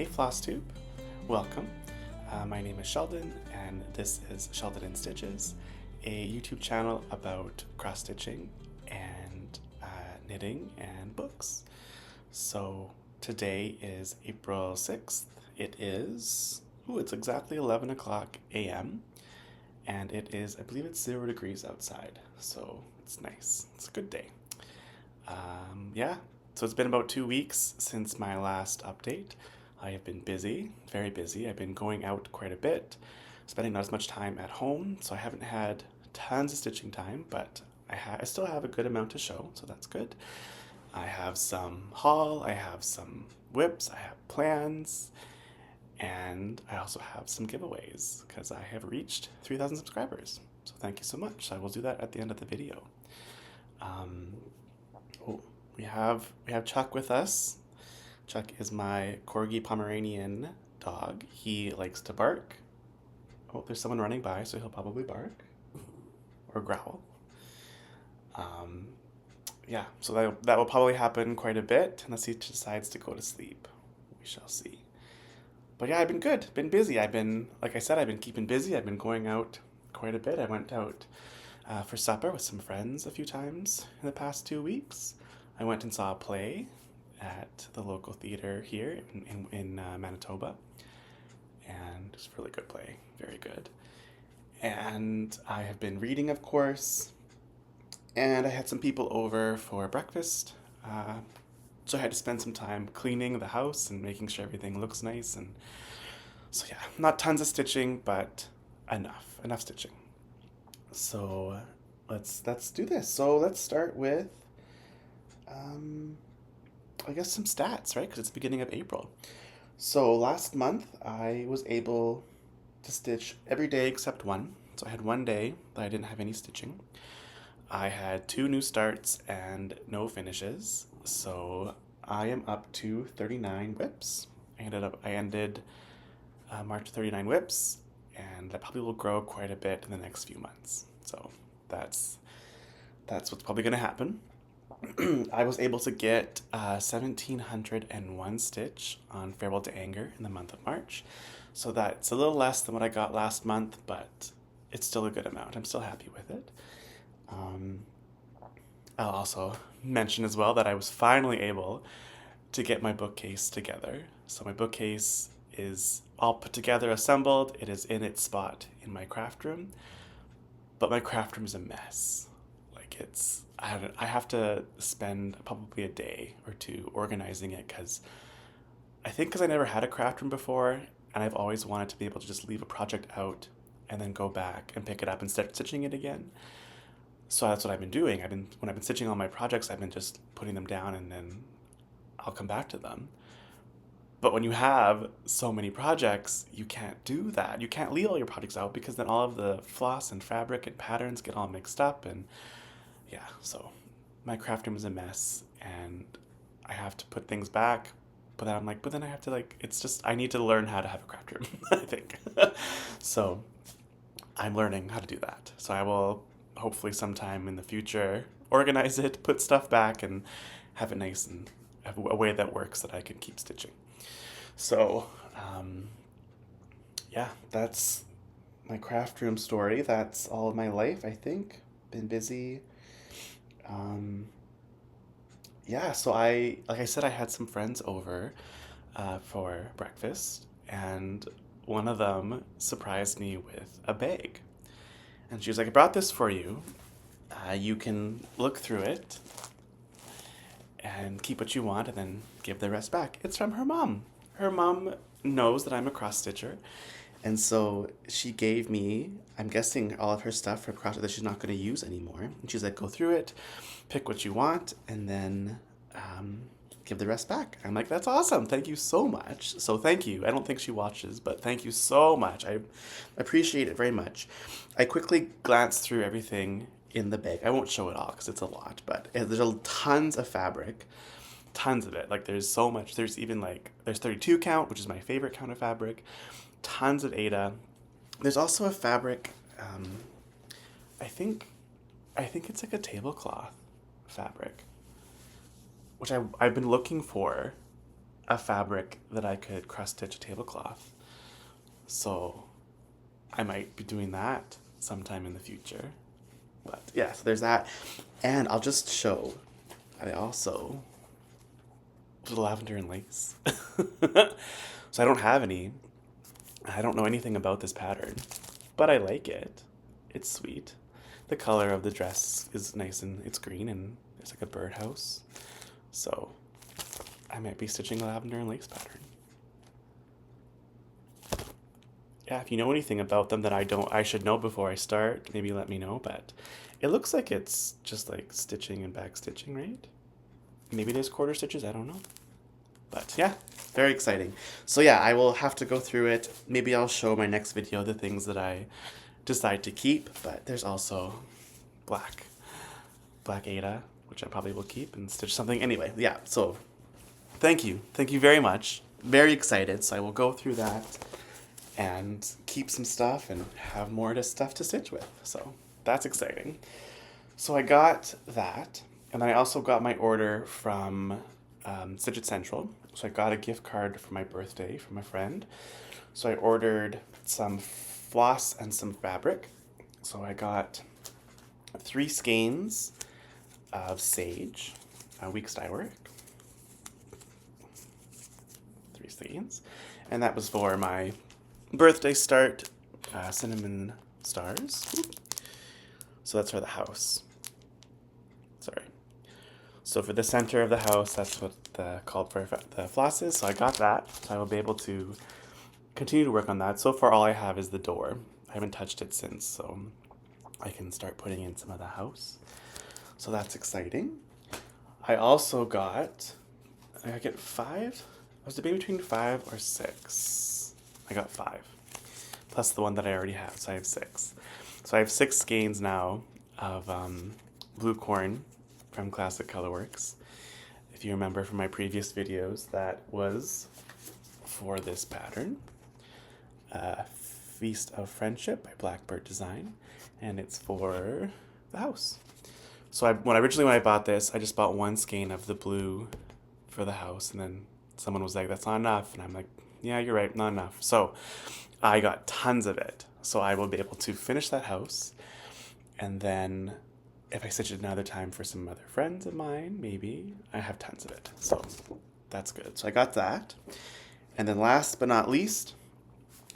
Hey FlossTube, welcome. My name is Sheldon and this is Sheldon in Stitches, a YouTube channel about cross-stitching and knitting and books. So today is April 6th. It's exactly 11 o'clock a.m. and it is, I believe it's 0 degrees outside, so it's nice. It's a good day. So it's been about 2 weeks since my last update. I have been busy, very busy. I've been going out quite a bit, spending not as much time at home, so I haven't had tons of stitching time, but I still have a good amount to show, so that's good. I have some haul, I have some whips, I have plans, and I also have some giveaways because I have reached 3,000 subscribers. So thank you so much. I will do that at the end of the video. We have Chuck with us. Chuck is my Corgi Pomeranian dog. He likes to bark. Oh, there's someone running by, so he'll probably bark or growl. So that will probably happen quite a bit unless he decides to go to sleep. We shall see. But yeah, I've been good, been busy. Like I said, I've been keeping busy. I've been going out quite a bit. I went out for supper with some friends a few times in the past 2 weeks. I went and saw a play at the local theater here in Manitoba, and it's a really good play, very good. And I have been reading, of course, and I had some people over for breakfast, so I had to spend some time cleaning the house and making sure everything looks nice. And so yeah, not tons of stitching, but enough stitching. So let's do this. So let's start with I guess some stats, right? Because it's the beginning of April. So last month I was able to stitch every day except one. So I had one day that I didn't have any stitching. I had 2 new starts and no finishes. So I am up to 39 whips. I ended March 39 whips, and that probably will grow quite a bit in the next few months. So that's what's probably going to happen. I was able to get 1,701 stitch on Farewell to Anger in the month of March. So that's a little less than what I got last month, but it's still a good amount. I'm still happy with it. I'll also mention as well that I was finally able to get my bookcase together. So my bookcase is all put together, assembled. It is in its spot in my craft room, but my craft room is a mess. I have to spend probably a day or two organizing it because I never had a craft room before, and I've always wanted to be able to just leave a project out and then go back and pick it up and start stitching it again. So that's what I've been doing. When I've been stitching all my projects, I've been just putting them down and then I'll come back to them. But when you have so many projects, you can't do that. You can't leave all your projects out because then all of the floss and fabric and patterns get all mixed up. And yeah, so my craft room is a mess and I have to put things back. But then I have to I need to learn how to have a craft room, I think. So I'm learning how to do that. So I will hopefully sometime in the future organize it, put stuff back, and have it nice and have a way that works that I can keep stitching. So, that's my craft room story. That's all of my life, I think. Been busy. So like I said, I had some friends over for breakfast, and one of them surprised me with a bag. And she was like, I brought this for you. You can look through it and keep what you want and then give the rest back. It's from her mom. Her mom knows that I'm a cross-stitcher, and so she gave me, I'm guessing, all of her stuff for crochet that she's not going to use anymore. And she's like, go through it, pick what you want, and then give the rest back. I'm like, that's awesome. Thank you so much. So thank you. I don't think she watches, but thank you so much. I appreciate it very much. I quickly glanced through everything in the bag. I won't show it all because it's a lot, but there's tons of fabric. Tons of it. There's so much. There's 32 count, which is my favorite count of fabric. Tons of Aida. There's also a fabric, I think it's like a tablecloth fabric, which I've been looking for a fabric that I could cross stitch a tablecloth. So I might be doing that sometime in the future. But yeah, so there's that. And I'll just show, I also did lavender and lace. So I don't have any. I don't know anything about this pattern, but I like it. It's sweet. The color of the dress is nice and it's green and it's like a birdhouse. So I might be stitching a lavender and lace pattern. Yeah, if you know anything about them that I should know before I start, maybe let me know, but it looks like it's just like stitching and back stitching, right? Maybe there's quarter stitches, I don't know. But yeah, very exciting. So yeah, I will have to go through it. Maybe I'll show my next video the things that I decide to keep, but there's also black Ada, which I probably will keep and stitch something. Anyway, yeah, so thank you very much. Very excited. So I will go through that and keep some stuff and have more stuff to stitch with. So that's exciting. So I got that, and I also got my order from Stitch Central. So I got a gift card for my birthday from a friend. So I ordered some floss and some fabric. So I got 3 skeins of sage, week's dye work. 3 skeins. And that was for my birthday start, cinnamon stars. So that's for the house. Sorry. So for the center of the house, that's what called for the floss is. So I got that. So I will be able to continue to work on that. So far all I have is the door. I haven't touched it since, so I can start putting in some of the house. So that's exciting. I also got, I get 5? I was debating between 5 or 6. I got 5. Plus the one that I already have, so I have 6. So I have 6 skeins now of blue corn from Classic Colorworks. If you remember from my previous videos, that was for this pattern. Feast of Friendship by Blackbird Design, and it's for the house. So when I bought this, I just bought 1 skein of the blue for the house, and then someone was like, that's not enough, and I'm like, yeah, you're right, not enough. So I got tons of it, so I will be able to finish that house, and then if I stitch it another time for some other friends of mine, maybe, I have tons of it, so that's good. So I got that, and then last but not least,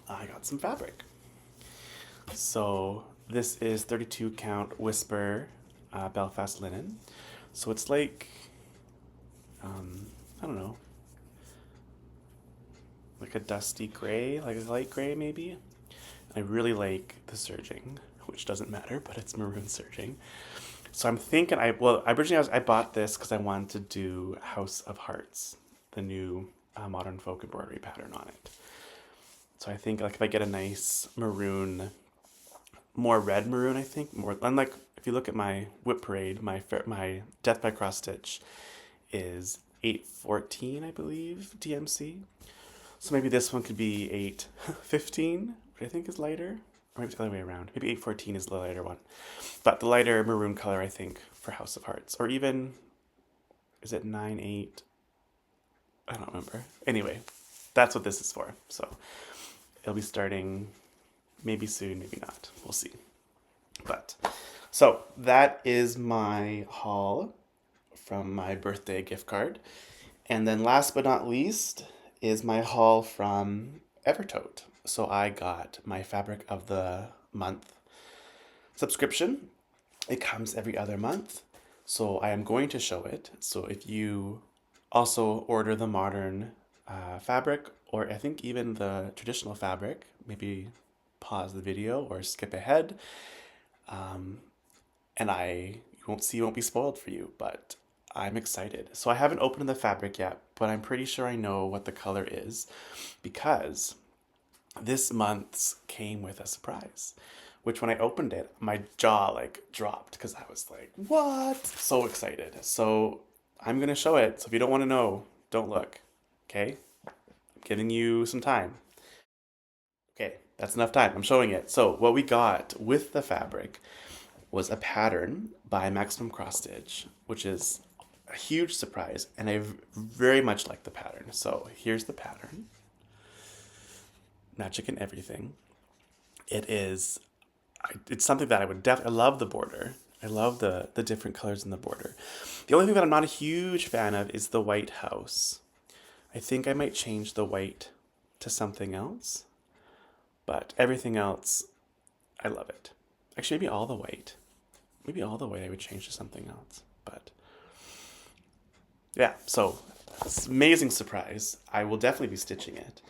I got some fabric. So this is 32 count Whisper Belfast linen. So it's like, I don't know, like a dusty gray, like a light gray maybe. I really like the serging, which doesn't matter, but it's maroon serging. So I'm thinking, I bought this because I wanted to do House of Hearts, the new modern folk embroidery pattern on it. So I think like if I get a nice maroon, more red maroon, I think, more, unlike if you look at my Whip Parade, my Death by Cross Stitch is 814, I believe, DMC. So maybe this one could be 815, which I think is lighter. Or maybe it's the other way around. Maybe 814 is the lighter one. But the lighter maroon color, I think, for House of Hearts. Or even, is it 98? I don't remember. Anyway, that's what this is for. So it'll be starting maybe soon, maybe not. We'll see. But, so that is my haul from my birthday gift card. And then last but not least is my haul from Evernote. So I got my Fabric of the Month subscription. It comes every other month. So I am going to show it. So if you also order the modern fabric, or I think even the traditional fabric, maybe pause the video or skip ahead. And you won't be spoiled for you, but I'm excited. So I haven't opened the fabric yet, but I'm pretty sure I know what the color is because this month's came with a surprise, which when I opened it, my jaw like dropped because I was like, what? So excited. So I'm going to show it. So if you don't want to know, don't look. Okay? I'm giving you some time. Okay, that's enough time. I'm showing it. So what we got with the fabric was a pattern by Maximum Cross Stitch, which is a huge surprise, and I very much like the pattern. So here's the pattern. Magic and everything. It's something that I would definitely, I love the border. I love the different colors in the border. The only thing that I'm not a huge fan of is the white house. I think I might change the white to something else, but everything else, I love it. Actually, maybe all the white. Maybe all the white I would change to something else, but yeah, so it's an amazing surprise. I will definitely be stitching it.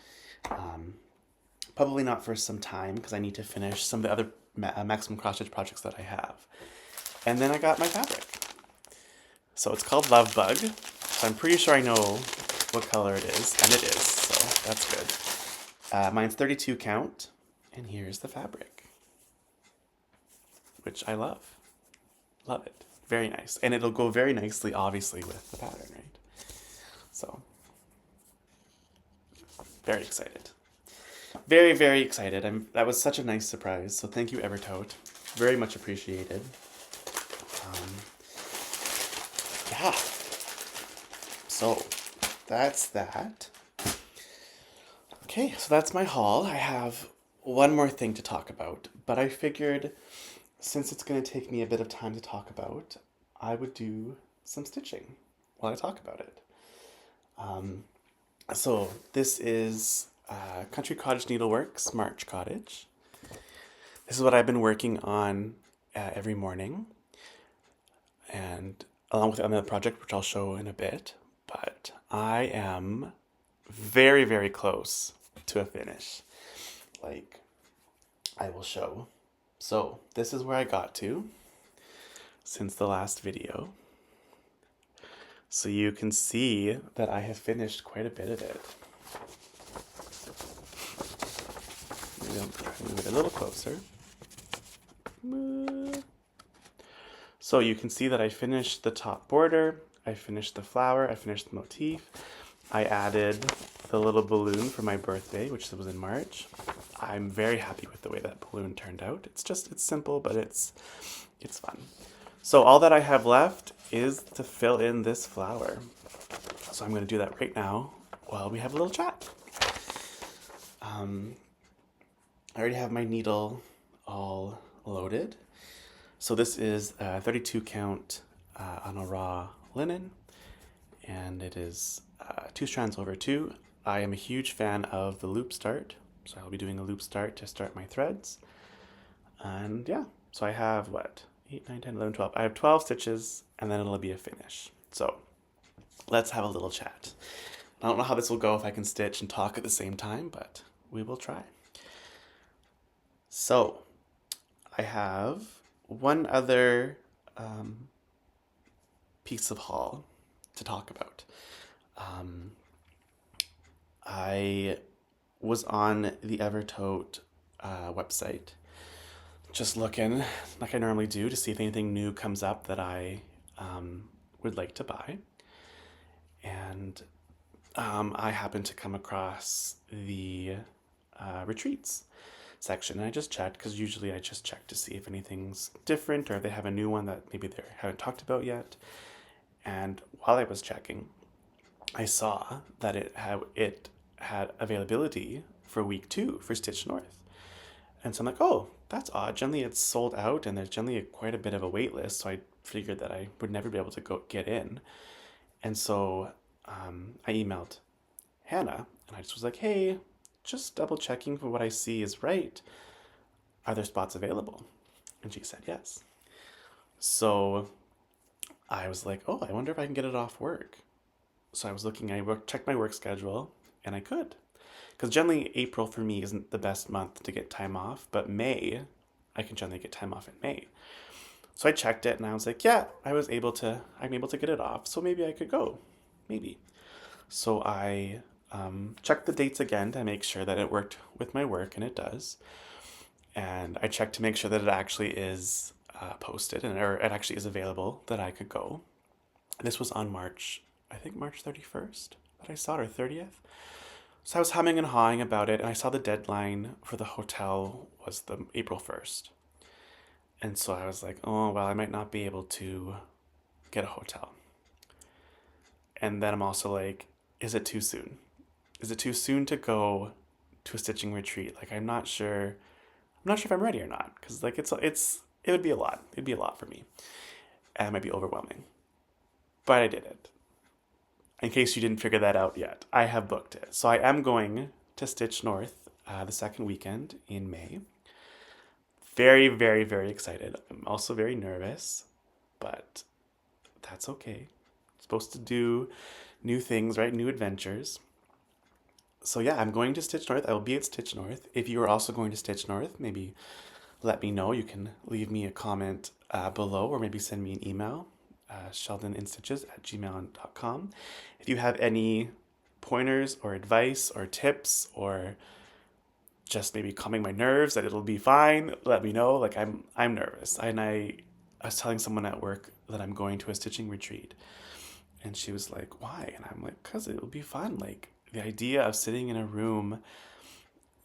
Probably not for some time because I need to finish some of the other maximum cross stitch projects that I have. And then I got my fabric. So it's called Love Bug. So I'm pretty sure I know what color it is, and it is, so that's good. Mine's 32 count, and here's the fabric, which I love. Love it. Very nice. And it'll go very nicely, obviously, with the pattern, right? So, very excited. Very, very excited. That was such a nice surprise. So thank you, Evernote. Very much appreciated. Yeah. So that's that. Okay, so that's my haul. I have one more thing to talk about, but I figured since it's going to take me a bit of time to talk about, I would do some stitching while I talk about it. So this is Country Cottage Needleworks March Cottage. This is what I've been working on every morning, and along with another project, which I'll show in a bit. But I am very, very close to a finish. Like, I will show. So this is where I got to since the last video. So you can see that I have finished quite a bit of it. Maybe I'll try to move it a little closer. So you can see that I finished the top border, I finished the flower, I finished the motif. I added the little balloon for my birthday, which was in March. I'm very happy with the way that balloon turned out. It's simple, but it's fun. So all that I have left is to fill in this flower. So I'm going to do that right now while we have a little chat. I already have my needle all loaded. So this is 32 count on a raw linen, and it is 2 strands over 2. I am a huge fan of the loop start, so I'll be doing a loop start to start my threads. And yeah, so I have what? 8, 9, 10, 11, 12. I have 12 stitches, and then it'll be a finish. So let's have a little chat. I don't know how this will go if I can stitch and talk at the same time, but we will try. So I have one other piece of haul to talk about. I was on the Evernote website, just looking like I normally do to see if anything new comes up that I would like to buy. And I happened to come across the retreats section, and I just checked because usually I just check to see if anything's different or if they have a new one that maybe they haven't talked about yet. And while I was checking, I saw that it had availability for week 2 for Stitch North. And so I'm like, oh, that's odd. Generally it's sold out and there's generally quite a bit of a wait list, so I figured that I would never be able to go get in. And so I emailed Hannah and I just was like, hey, just double checking for what I see is right. Are there spots available? And she said yes. So I was like, oh, I wonder if I can get it off work. So I was looking, checked my work schedule, and I could. Because generally April for me isn't the best month to get time off, but May, I can generally get time off in May. So I checked it and I was like, yeah, I'm able to get it off, so maybe I could go. Maybe. So I checked the dates again to make sure that it worked with my work, and it does. And I checked to make sure that it actually is posted, or it actually is available, that I could go. This was on March 31st that I saw it, or 30th. So I was humming and hawing about it, and I saw the deadline for the hotel was the April 1st. And so I was like, oh, well, I might not be able to get a hotel. And then I'm also like, is it too soon? Is it too soon to go to a stitching retreat? Like, I'm not sure. I'm not sure if I'm ready or not, because like it would be a lot. It'd be a lot for me, and it might be overwhelming. But I did it. In case you didn't figure that out yet, I have booked it. So I am going to Stitch North the second weekend in May. Very, very, very excited. I'm also very nervous, but that's okay. I'm supposed to do new things, right? New adventures. So yeah, I'm going to Stitch North. I will be at Stitch North. If you are also going to Stitch North, maybe let me know. You can leave me a comment below, or maybe send me an email, sheldoninstitches@gmail.com. If you have any pointers or advice or tips, or just maybe calming my nerves that it'll be fine, let me know. Like, I'm nervous. I was telling someone at work that I'm going to a stitching retreat, and she was like, "Why?" And I'm like, "'Cause it'll be fun. Like, the idea of sitting in a room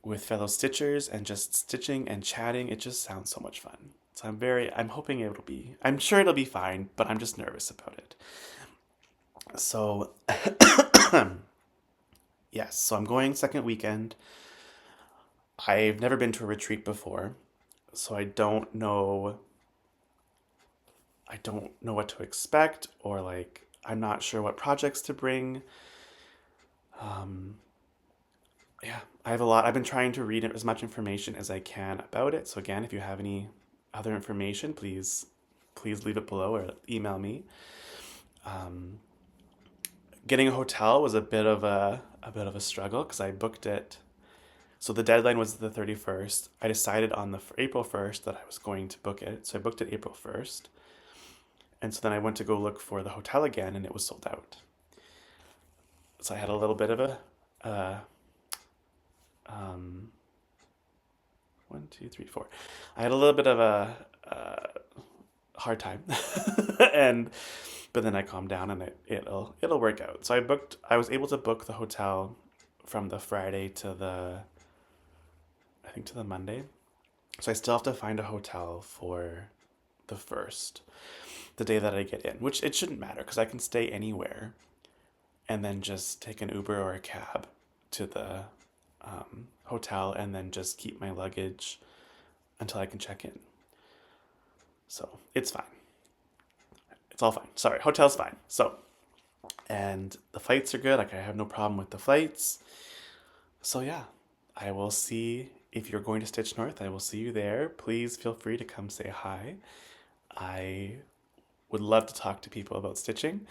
with fellow stitchers and just stitching and chatting, it just sounds so much fun." So I'm hoping I'm sure it'll be fine, but I'm just nervous about it. So, yes, so I'm going second weekend. I've never been to a retreat before, so I don't know what to expect, or like, I'm not sure what projects to bring. Um, yeah, I've been trying to read as much information as I can about it. So again, if you have any other information, please leave it below or email me. Getting a hotel was a bit of a struggle, because I booked it. So the deadline was the 31st. I decided on the April 1st that I was going to book it. So I booked it April 1st. And so then I went to go look for the hotel again, and it was sold out. So I had a little bit of a um, 1, 2, 3, 4. I had a little bit of a hard time, and but then I calmed down, and it'll work out. So I was able to book the hotel from the Friday to the Monday. So I still have to find a hotel for the first, the day that I get in, which it shouldn't matter, because I can stay anywhere and then just take an Uber or a cab to the hotel, and then just keep my luggage until I can check in. So it's fine. It's all fine. Sorry, hotel's fine. So, and the flights are good. Like, I have no problem with the flights. So yeah, I will see. If you're going to Stitch North, I will see you there. Please feel free to come say hi. I would love to talk to people about stitching.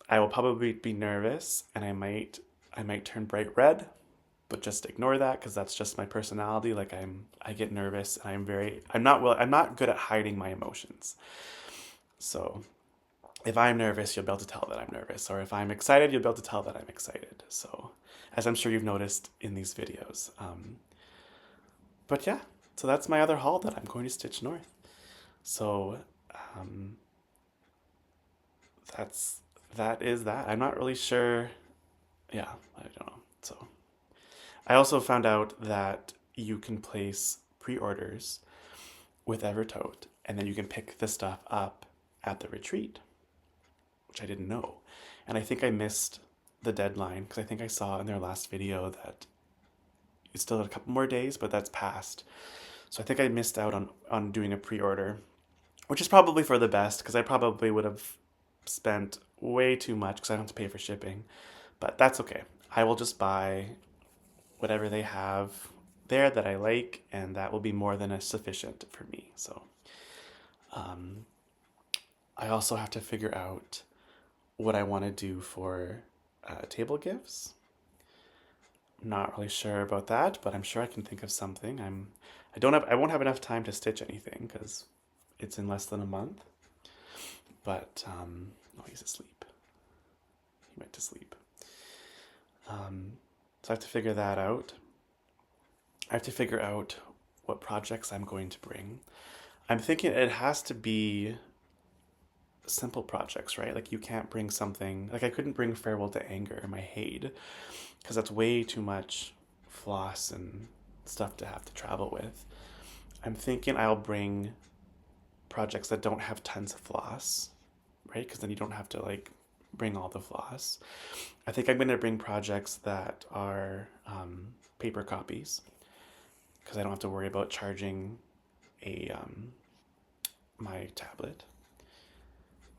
I will probably be nervous, and I might turn bright red, but just ignore that, because that's just my personality. Like, I get nervous, and I'm not good at hiding my emotions. So if I'm nervous, you'll be able to tell that I'm nervous, or if I'm excited, you'll be able to tell that I'm excited. So, as I'm sure you've noticed in these videos. But yeah, so that's my other haul, that I'm going to Stitch North. So um, that is that. I'm not really sure. Yeah, I don't know. So I also found out that you can place pre-orders with Evernote, and then you can pick the stuff up at the retreat, which I didn't know. And I think I missed the deadline, because I think I saw in their last video that you still had a couple more days, but that's passed. So I think I missed out on doing a pre-order, which is probably for the best, because I probably would have spent way too much, because I don't have to pay for shipping. But that's okay. I will just buy whatever they have there that I like, and that will be more than sufficient for me. So I also have to figure out what I want to do for table gifts. I'm not really sure about that, but I'm sure I can think of something. I won't have enough time to stitch anything, because it's in less than a month. But oh, he's asleep. He went to sleep. So I have to figure that out. I have to figure out what projects I'm going to bring. I'm thinking it has to be simple projects, right? Like, you can't bring something, like, I couldn't bring Farewell to Anger in my Haid, because that's way too much floss and stuff to have to travel with. I'm thinking I'll bring projects that don't have tons of floss, right? Because then you don't have to, like, bring all the floss. I think I'm going to bring projects that are paper copies, because I don't have to worry about charging a my tablet.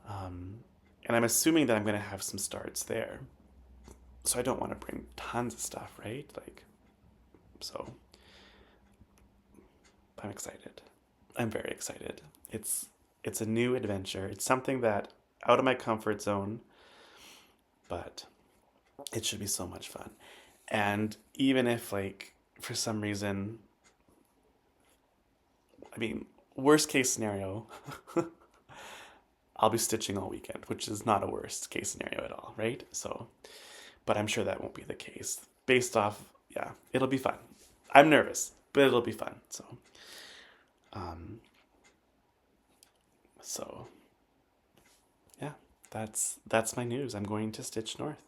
And I'm assuming that I'm going to have some starts there. So I don't want to bring tons of stuff, right? Like, so I'm excited. I'm very excited. It's a new adventure. It's something that out of my comfort zone, but it should be so much fun. And even if, like, for some reason, I mean, worst case scenario, I'll be stitching all weekend, which is not a worst case scenario at all, right? So, but I'm sure that won't be the case. Based off, yeah, it'll be fun. I'm nervous, but it'll be fun. So yeah, that's my news. I'm going to Stitch North.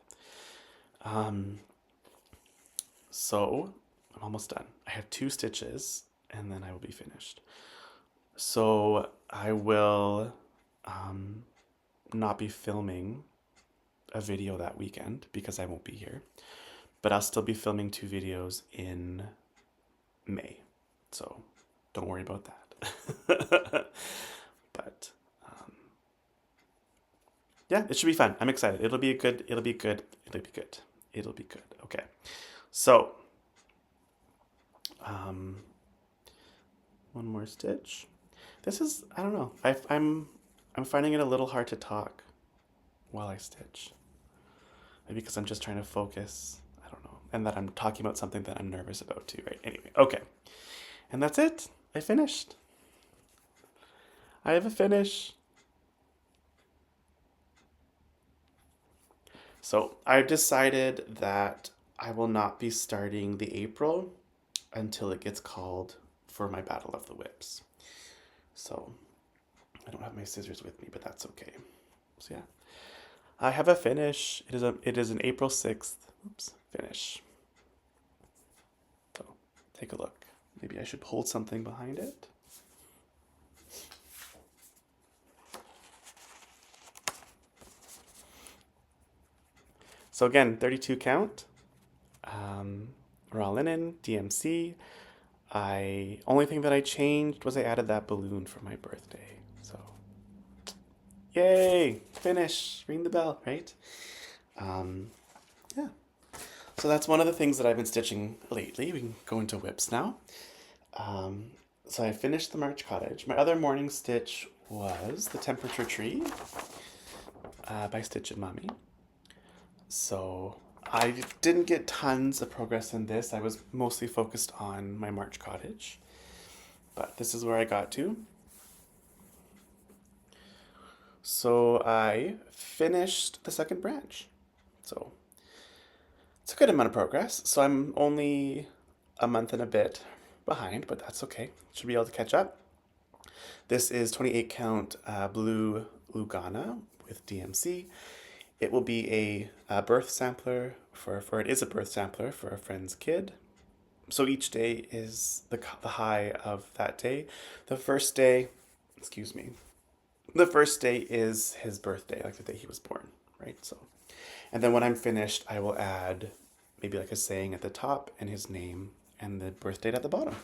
So I'm almost done. I have 2 stitches, and then I will be finished. So I will not be filming a video that weekend because I won't be here, but I'll still be filming 2 videos in May. So don't worry about that. But yeah, it should be fun. I'm excited. It'll be good. Okay. So one more stitch. This is, I don't know. I'm finding it a little hard to talk while I stitch. Maybe because I'm just trying to focus. I don't know. And that I'm talking about something that I'm nervous about too, right? Anyway, okay. And that's it. I finished. I have a finish. So I've decided that I will not be starting the April until it gets called for my Battle of the Whips. So I don't have my scissors with me, but that's okay. So yeah, I have a finish. It is an April 6th finish. So take a look. Maybe I should hold something behind it. So again, 32 count, raw linen, DMC. Only thing that I changed was I added that balloon for my birthday. So, yay, finish, ring the bell, right? Yeah. So that's one of the things that I've been stitching lately. We can go into whips now. So I finished the March Cottage. My other morning stitch was the Temperature Tree by Stitchin Mommy. So I didn't get tons of progress in this. I was mostly focused on my March Cottage, but this is where I got to. So I finished the second branch. So it's a good amount of progress. So I'm only a month and a bit behind, but that's okay. Should be able to catch up. This is 28 count blue Lugana with DMC. It will be a birth sampler it is a birth sampler for a friend's kid. So each day is the high of that day. The first day is his birthday, like the day he was born, right? So, and then when I'm finished, I will add maybe like a saying at the top and his name and the birth date at the bottom.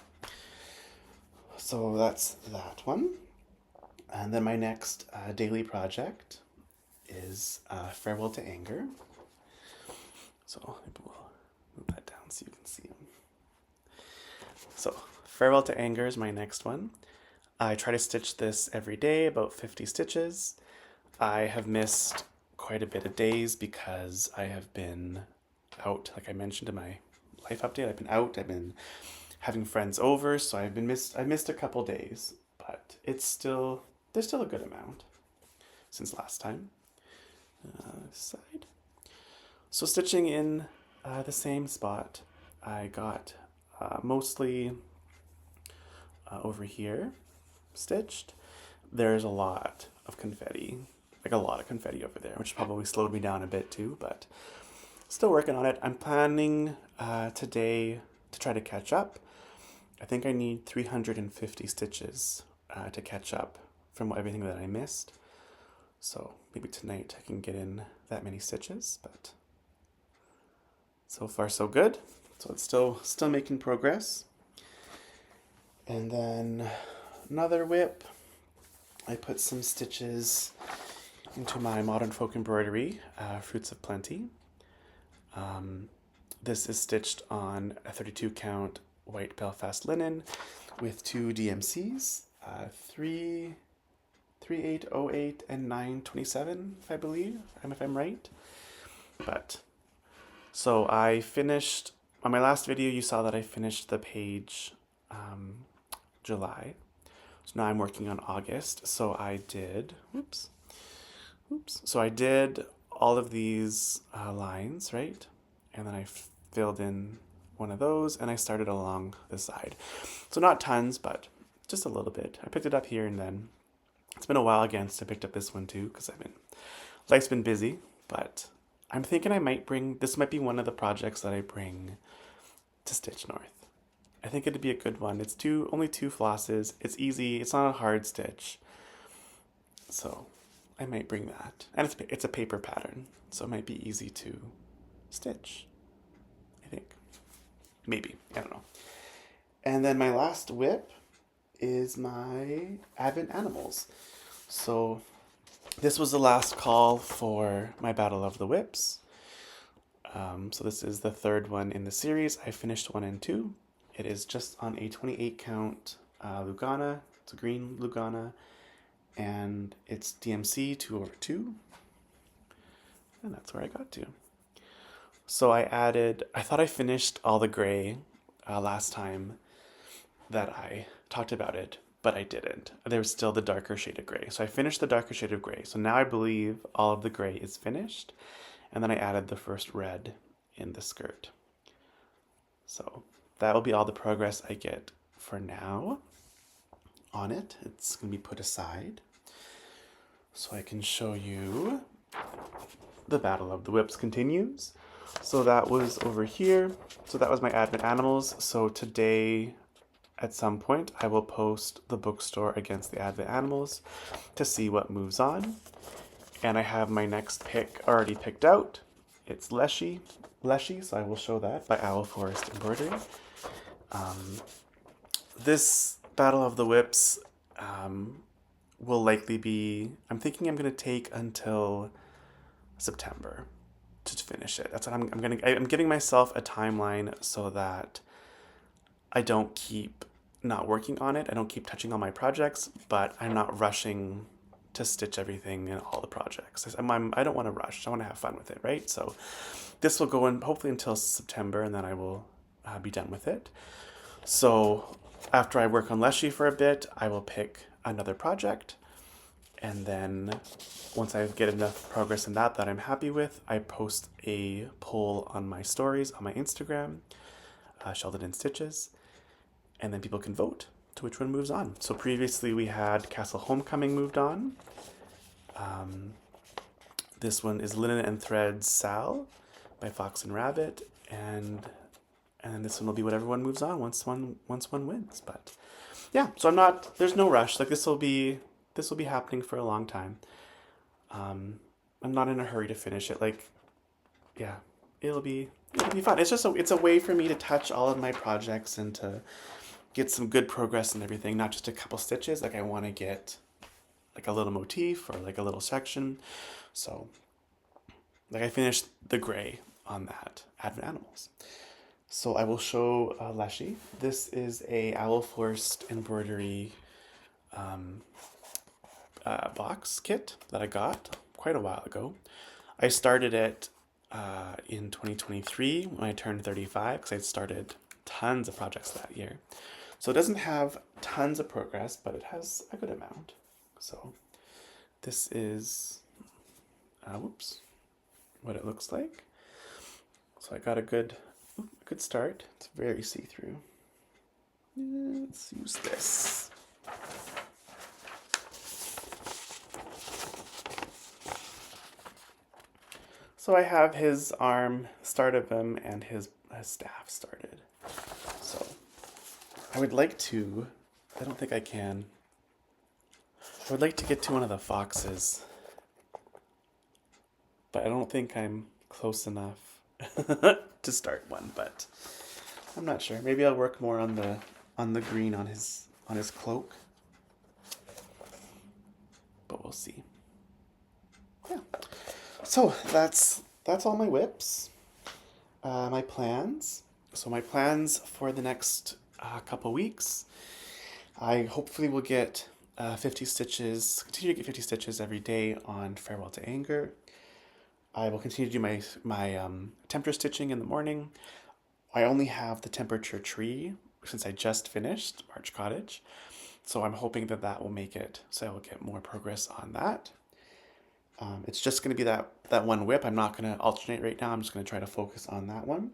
So that's that one. And then my next daily project is Farewell to Anger. So we'll move that down so you can see them. So Farewell to Anger is my next one. I try to stitch this every day, about 50 stitches. I have missed quite a bit of days because I have been out, like I mentioned in my life update. I've been out, I've been having friends over, so I missed a couple days, but there's still a good amount since last time. Side. So stitching in the same spot, I got mostly over here stitched. There's a lot of confetti over there, which probably slowed me down a bit too, but still working on it. I'm planning today to try to catch up. I think I need 350 stitches to catch up from everything that I missed. So maybe tonight I can get in that many stitches, but so far so good. So it's still making progress. And then another whip. I put some stitches into my Modern Folk Embroidery, Fruits of Plenty. This is stitched on a 32 count white Belfast linen with 2 DMCs, 3808 and 927, if I believe, if I'm right. But so I finished on my last video. You saw that I finished the page July. So now I'm working on August. So I did, So I did all of these lines, right? And then I filled in one of those and I started along the side. So not tons, but just a little bit. I picked it up here and then. It's been a while again since I picked up this one too, because life's been busy, but I'm thinking this might be one of the projects that I bring to Stitch North. I think it'd be a good one. It's only 2 flosses. It's easy. It's not a hard stitch. So I might bring that. And it's a paper pattern, so it might be easy to stitch, I think. Maybe. I don't know. And then my last whip is my Advent Animals. So this was the last call for my Battle of the Whips. So this is the 3rd one in the series. I finished 1 and 2. It is just on a 28 count Lugana. It's a green Lugana. And it's DMC 2/2. And that's where I got to. So I thought I finished all the gray last time that I talked about it, but I didn't. There was still the darker shade of gray. So I finished the darker shade of gray. So now I believe all of the gray is finished. And then I added the first red in the skirt. So that will be all the progress I get for now on it. It's going to be put aside so I can show you the Battle of the Whips continues. So that was over here. So that was my Advent Animals. So today, at some point, I will post the bookstore against the Advent Animals to see what moves on. And I have my next pick already picked out. It's Leshy, so I will show that by Owl Forest Embroidery. This Battle of the Whips will likely be, I'm thinking I'm going to take until September to finish it. That's what I'm giving myself a timeline so that I don't keep not working on it. I don't keep touching on my projects, but I'm not rushing to stitch everything in all the projects. I don't want to rush. I want to have fun with it, right? So this will go in hopefully until September, and then I will be done with it. So after I work on Leshy for a bit, I will pick another project. And then once I get enough progress in that I'm happy with, I post a poll on my stories on my Instagram, Sheldon in Stitches, and then people can vote to which one moves on. So previously we had Castle Homecoming moved on. This one is Linen and Threads Sal by Fox and Rabbit, and then this one will be whatever one moves on once one wins. But yeah, so there's no rush. Like this will be happening for a long time. I'm not in a hurry to finish it. Like, yeah, it'll be fun. It's a way for me to touch all of my projects and to get some good progress and everything, not just a couple stitches. Like I want to get like a little motif or like a little section. So like I finished the gray on that Advent Animals. So I will show Leshy. This is a Owl Forest Embroidery box kit that I got quite a while ago. I started it in 2023 when I turned 35 because I started tons of projects that year. So it doesn't have tons of progress, but it has a good amount. So this is, what it looks like. So I got a good start. It's very see-through. Let's use this. So I have his arm start of him and his staff started. So I would like to, I don't think I can. I would like to get to one of the foxes but I don't think I'm close enough to start one, but I'm not sure. Maybe I'll work more on the green on his cloak. But we'll see. Yeah. So that's all my whips. My plans. So my plans for the next couple weeks. I hopefully will get 50 stitches, continue to get 50 stitches every day on Farewell to Anger. I will continue to do my temperature stitching in the morning. I only have the temperature tree since I just finished March Cottage. So I'm hoping that will make it so I will get more progress on that. It's just going to be that one whip. I'm not going to alternate right now. I'm just going to try to focus on that one.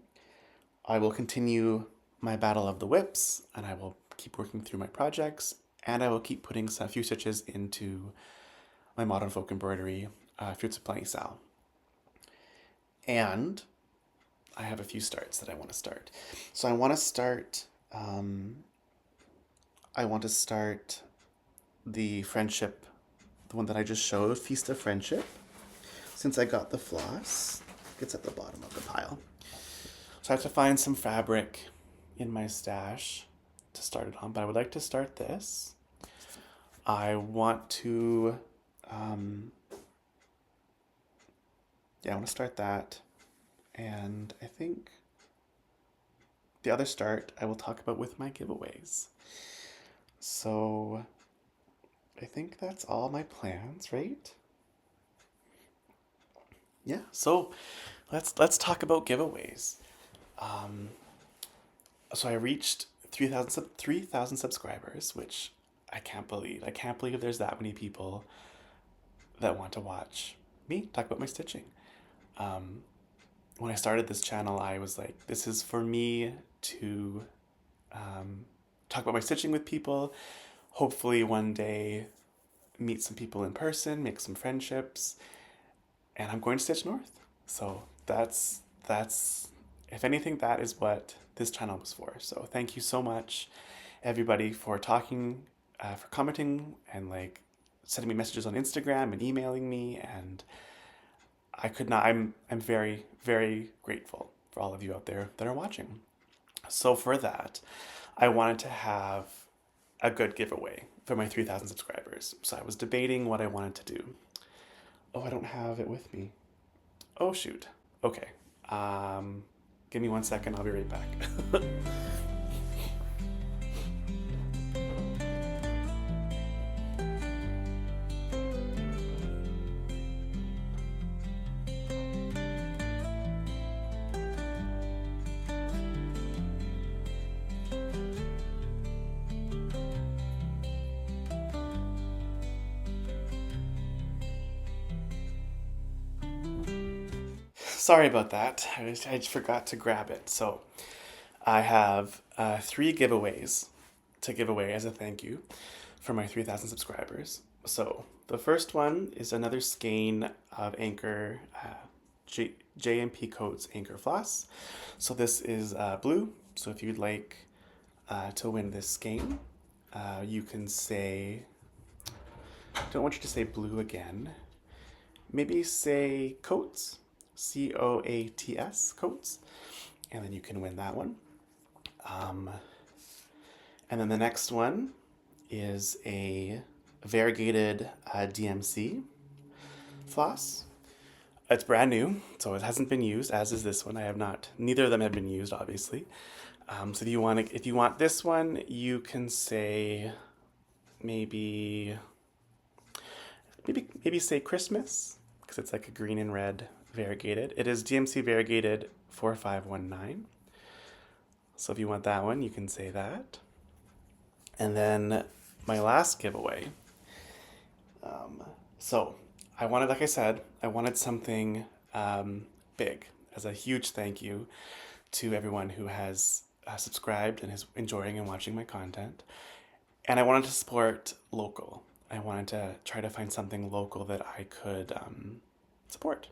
I will continue my battle of the whips, and I will keep working through my projects, and I will keep putting a few stitches into my Modern Folk Embroidery Fruits of Plenty Sal. And I have a few starts that I want to start. So I want to start the friendship, the one that I just showed, Feast of Friendship. Since I got the floss, it's at the bottom of the pile. So I have to find some fabric in my stash to start it on, but I would like to start this. I want to, I want to start that. And I think the other start I will talk about with my giveaways. So I think that's all my plans, right? Yeah, so let's talk about giveaways. So I reached 3,000 subscribers, which I can't believe. I can't believe there's that many people that want to watch me talk about my stitching. When I started this channel, I was like, this is for me to talk about my stitching with people. Hopefully one day meet some people in person, make some friendships, and I'm going to Stitch North. So that's if anything, that is what this channel was for. So thank you so much, everybody, for talking, for commenting, and like sending me messages on Instagram and emailing me. And I'm very, very grateful for all of you out there that are watching. So for that, I wanted to have a good giveaway for my 3,000 subscribers. So I was debating what I wanted to do. Oh, I don't have it with me. Oh, shoot. Okay. Give me 1 second. I'll be right back. Sorry about that. I just forgot to grab it. So I have 3 giveaways to give away as a thank you for my 3,000 subscribers. So the first one is another skein of Anchor JMP Coats Anchor Floss. So this is blue. So if you'd like to win this skein, you can say, don't want you to say blue again. Maybe say Coats. Coats, Coats, and then you can win that one. And then the next one is a variegated DMC floss. It's brand new, so it hasn't been used, as is this one. Neither of them have been used, obviously. So if you want this one, you can say maybe say Christmas, because it's like a green and red variegated. It is DMC variegated 4519. So if you want that one, you can say that. And then my last giveaway. So I wanted something big as a huge thank you to everyone who has subscribed and is enjoying and watching my content. And I wanted to support local. I wanted to try to find something local that I could support.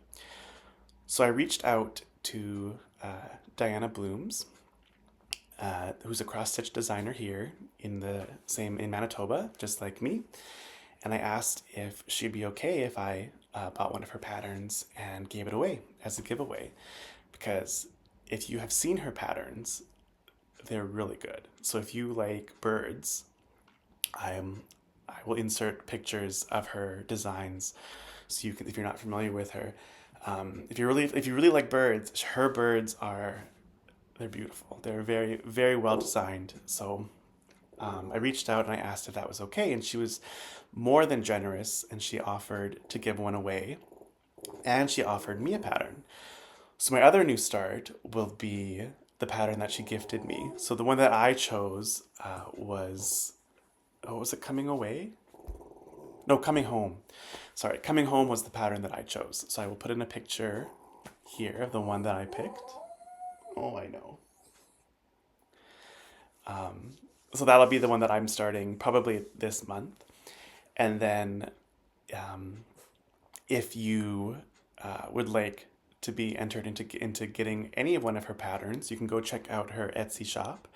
So I reached out to Diana Blooms, who's a cross-stitch designer here in Manitoba, just like me. And I asked if she'd be okay if I bought one of her patterns and gave it away as a giveaway, because if you have seen her patterns, they're really good. So if you like birds, I will insert pictures of her designs, so you can, if you're not familiar with her, if you really like birds, her birds are, they're beautiful. They're very, very well designed. So I reached out and I asked if that was okay, and she was more than generous, and she offered to give one away, and she offered me a pattern. So my other new start will be the pattern that she gifted me. So the one that I chose was, oh, was it Coming Away? No, Coming Home. Sorry, Coming Home was the pattern that I chose. So I will put in a picture here of the one that I picked. Oh, I know. So that'll be the one that I'm starting probably this month. And then if you would like to be entered into getting any of one of her patterns, you can go check out her Etsy shop.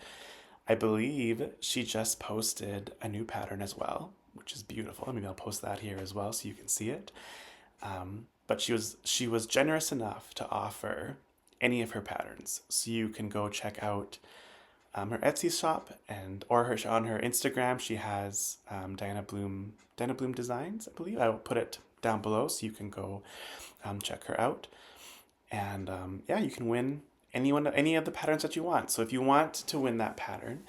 I believe she just posted a new pattern as well, which is beautiful. Maybe I'll post that here as well so you can see it. But she was generous enough to offer any of her patterns, so you can go check out her Etsy shop, and or her on her Instagram. She has Diana Bloom Designs, I believe. I will put it down below so you can go check her out. And yeah, you can win any of the patterns that you want. So if you want to win that pattern,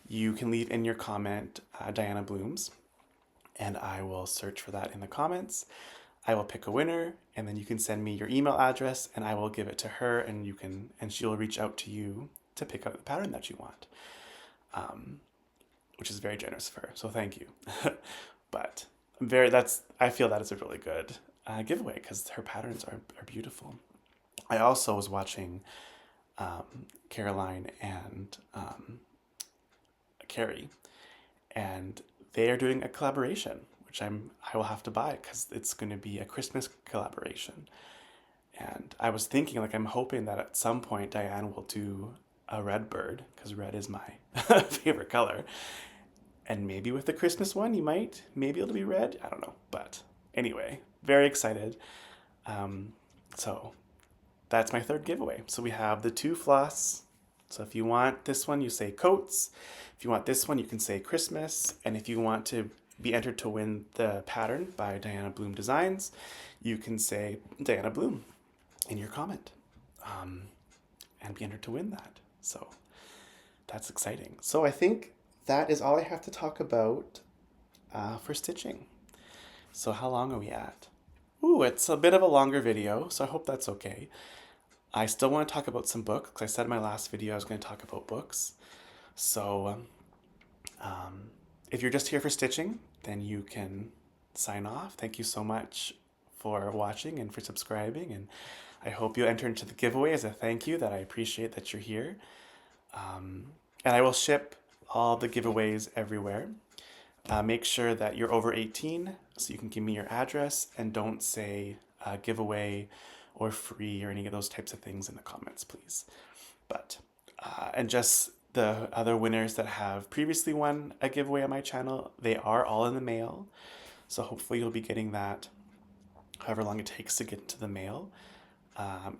you can leave in your comment Diana Blooms, and I will search for that in the comments. I will pick a winner, and then you can send me your email address, and I will give it to her, and she'll reach out to you to pick out the pattern that you want, which is very generous of her. So thank you. But I feel that is a really good giveaway, because her patterns are beautiful. I also was watching Caroline and Carrie, and they are doing a collaboration, which I will have to buy because it's going to be a Christmas collaboration. And I was thinking, like, I'm hoping that at some point Diane will do a red bird, because red is my favorite color. And maybe with the Christmas one, maybe it'll be red. I don't know. But anyway, very excited. So that's my third giveaway. So we have the 2 floss. So if you want this one, you say Coats. If you want this one, you can say Christmas. And if you want to be entered to win the pattern by Diana Bloom Designs, you can say Diana Bloom in your comment, and be entered to win that. So that's exciting. So I think that is all I have to talk about for stitching. So how long are we at? Ooh, it's a bit of a longer video, so I hope that's okay. I still want to talk about some books, because I said in my last video I was going to talk about books. So if you're just here for stitching, then you can sign off. Thank you so much for watching and for subscribing, and I hope you'll enter into the giveaway as a thank you, that I appreciate that you're here. And I will ship all the giveaways everywhere. Make sure that you're over 18, so you can give me your address, and don't say giveaway or free or any of those types of things in the comments, please. But and just the other winners that have previously won a giveaway on my channel, they are all in the mail. So hopefully you'll be getting that however long it takes to get into the mail.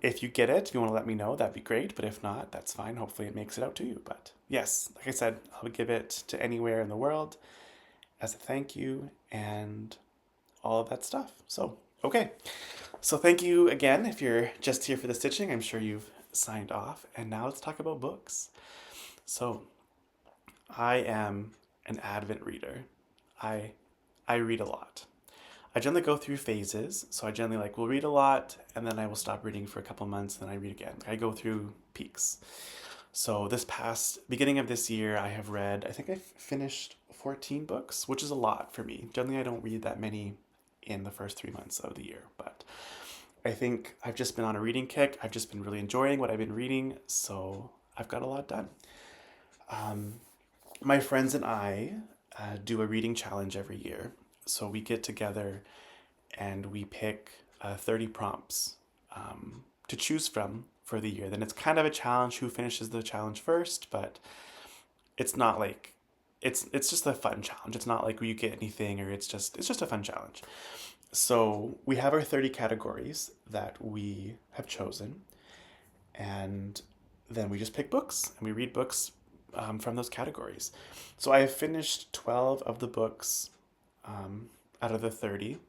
If you get it, if you want to let me know, that'd be great. But if not, that's fine. Hopefully it makes it out to you. But yes, like I said, I'll give it to anywhere in the world as a thank you and all of that stuff. So, okay. So thank you again. If you're just here for the stitching, I'm sure you've signed off. And now let's talk about books. So I am an avid reader. I read a lot. I generally go through phases. So I generally will read a lot, and then I will stop reading for a couple months, and then I read again. I go through peaks. So this past beginning of this year, I have read, I think I've finished 14 books, which is a lot for me. Generally, I don't read that many in the first 3 months of the year, but I think I've just been on a reading kick. I've just been really enjoying what I've been reading, so I've got a lot done. My friends and I do a reading challenge every year. So we get together and we pick 30 prompts to choose from for the year. Then it's kind of a challenge who finishes the challenge first, but it's not like, it's just a fun challenge. It's not like you get anything, or it's just a fun challenge. So we have our 30 categories that we have chosen, and then we just pick books and we read books from those categories. So I have finished 12 of the books out of the 30,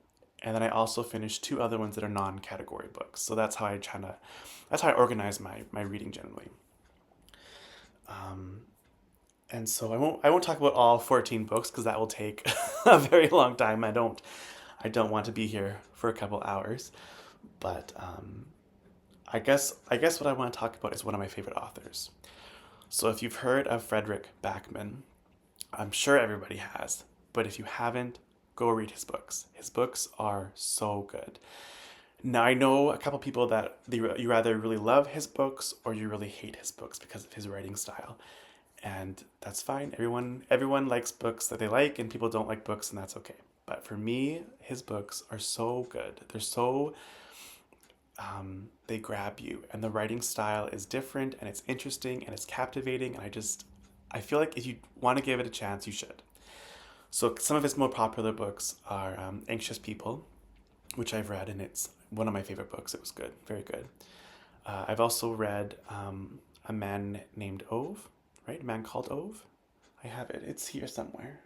and then I also finished two other ones that are non-category books. So that's how I organize my reading generally. And so I won't talk about all 14 books because that will take a very long time. I don't want to be here for a couple hours, but I guess what I want to talk about is one of my favorite authors. So if you've heard of Frederick Backman, I'm sure everybody has, but if you haven't, go read his books. His books are so good. Now I know a couple people that you either really love his books or you really hate his books because of his writing style, and that's fine. Everyone likes books that they like, and people don't like books, and that's okay. But for me, his books are so good. They're so they grab you, and the writing style is different, and it's interesting, and it's captivating, and I feel like if you want to give it a chance, you should. So some of his more popular books are Anxious People, which I've read, and it's one of my favorite books. It was good, very good. I've also read A Man Named Ove, right? A Man Called Ove. I have it. It's here somewhere.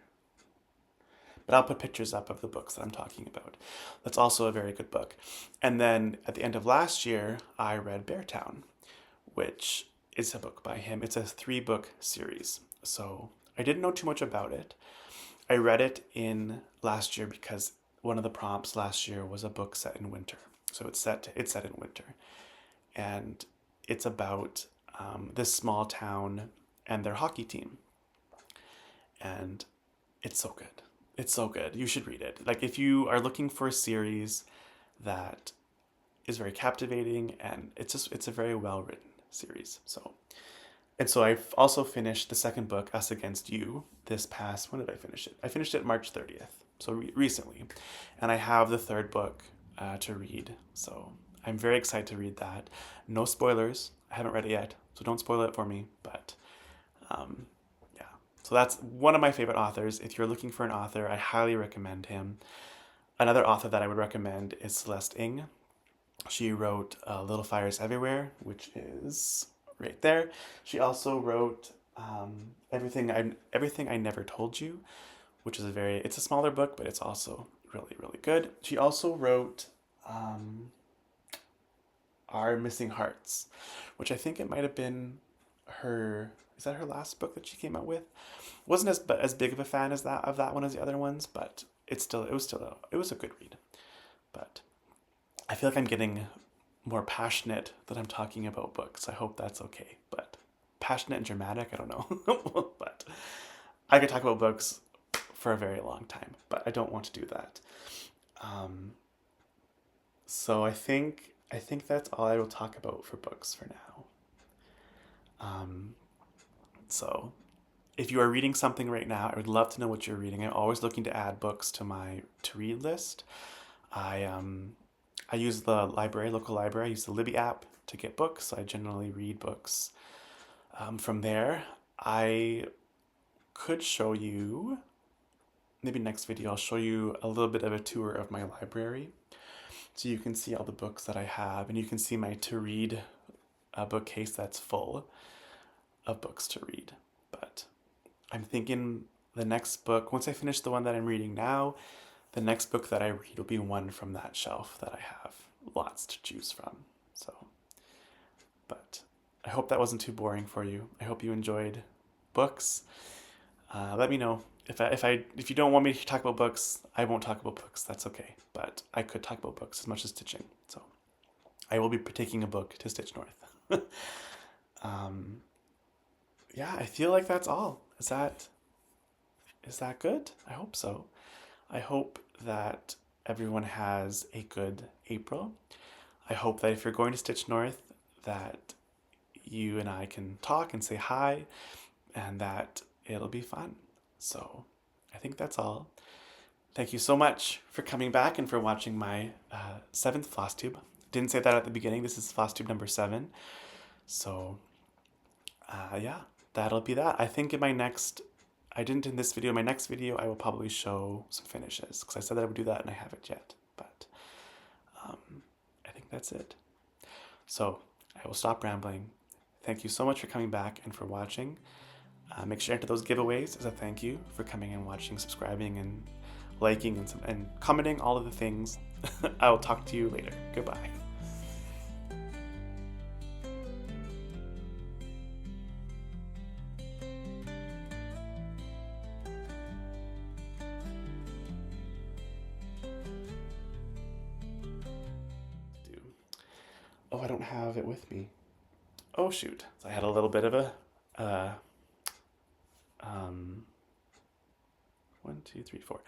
But I'll put pictures up of the books that I'm talking about. That's also a very good book. And then at the end of last year, I read Beartown, which is a book by him. It's a 3-book series. So I didn't know too much about it. I read it in last year because one of the prompts last year was a book set in winter. So it's set in winter. And it's about this small town and their hockey team. And it's so good. It's so good. You should read it. Like if you are looking for a series that is very captivating, and it's a very well written series. So I've also finished the second book, Us Against You, this past, when did I finish it? I finished it March 30th, so recently. And I have the third book to read, so I'm very excited to read that. No spoilers. I haven't read it yet, so don't spoil it for me, but yeah. So that's one of my favorite authors. If you're looking for an author, I highly recommend him. Another author that I would recommend is Celeste Ng. She wrote Little Fires Everywhere, which is right there. She also wrote Everything I Never Told You, which is it's a smaller book, but it's also really, really good. She also wrote Our Missing Hearts, which I think it might have been is that her last book that she came out with? Wasn't as big of a fan of that one as the other ones, but it was a good read. But I feel like I'm getting more passionate that I'm talking about books. I hope that's okay. But passionate and dramatic, I don't know. But I could talk about books for a very long time, but I don't want to do that. So I think that's all I will talk about for books for now. So if you are reading something right now, I would love to know what you're reading. I'm always looking to add books to my to-read list. I use the local library. I use the Libby app to get books. So I generally read books from there. I could show you, maybe next video, I'll show you a little bit of a tour of my library. So you can see all the books that I have, and you can see my to-read bookcase that's full of books to read. But I'm thinking the next book, once I finish the one that I'm reading now, the next book that I read will be one from that shelf that I have lots to choose from. So, but I hope that wasn't too boring for you. I hope you enjoyed books. Let me know if you don't want me to talk about books. I won't talk about books. That's okay. But I could talk about books as much as stitching. So I will be taking a book to Stitch North. Yeah, I feel like that's all. Is that good? I hope so. I hope that everyone has a good April. I hope that if you're going to Stitch North, that you and I can talk and say hi, and that it'll be fun. So I think that's all. Thank you so much for coming back and for watching my 7th FlossTube. Didn't say that at the beginning. This is FlossTube number 7. So yeah, that'll be that. I think I didn't in this video. In my next video, I will probably show some finishes because I said that I would do that and I haven't yet. But I think that's it. So I will stop rambling. Thank you so much for coming back and for watching. Make sure to enter those giveaways as a thank you for coming and watching, subscribing, and liking, and commenting, all of the things. I will talk to you later. Goodbye. Oh, I don't have it with me. Oh, shoot. So I had a little bit of a, 1, 2, 3, 4.